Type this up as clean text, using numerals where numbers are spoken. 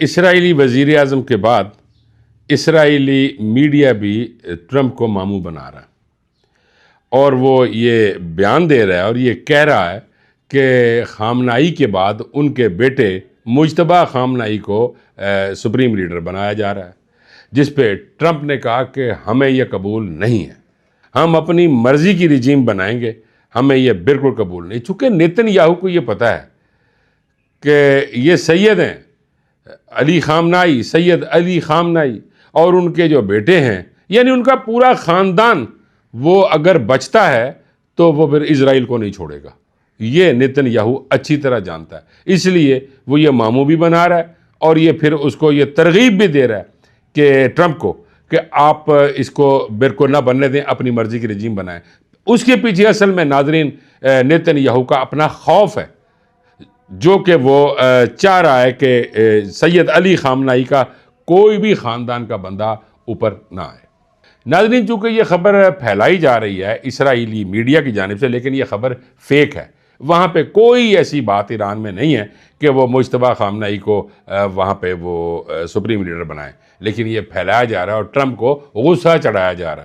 Israeli वज़ीर आज़म के बाद इसराइली मीडिया भी ट्रंप को मामू बना रहा है और वो ये बयान दे रहा है और ये कह रहा है कि खामनाई के बाद उनके बेटे मुज्तबा खामनाई को सुप्रीम लीडर बनाया जा रहा है, जिस पे ट्रंप ने कहा कि हमें यह कबूल नहीं है, हम अपनी मर्ज़ी की रिजीम बनाएंगे, हमें यह बिल्कुल कबूल नहीं। चूँकि नेतन्याहू को ये पता है कि ये सैयद हैं अली खामनाई, सैयद अली खामनाई, और उनके जो बेटे हैं यानी उनका पूरा ख़ानदान, वो अगर बचता है तो वो फिर इजराइल को नहीं छोड़ेगा। ये नेतन्याहू अच्छी तरह जानता है, इसलिए वो ये मामू भी बना रहा है और ये फिर उसको ये तरगीब भी दे रहा है कि ट्रंप को कि आप इसको बिल्कुल ना बनने दें, अपनी मर्ज़ी की रजीम बनाएं। उसके पीछे असल में नाज़रीन नेतन्याहू का अपना खौफ है, जो कि वो चाह रहा है कि सैयद अली खामनाई का कोई भी ख़ानदान का बंदा ऊपर ना आए। नाज़रीन, चूँकि ये ख़बर फैलाई जा रही है इसराइली मीडिया की जानिब से, लेकिन ये ख़बर फेक है। वहाँ पे कोई ऐसी बात ईरान में नहीं है कि वो मुज्तबा खामनाई को वहाँ पे वो सुप्रीम लीडर बनाए, लेकिन ये फैलाया जा रहा है और ट्रंप को गुस्सा चढ़ाया जा रहा है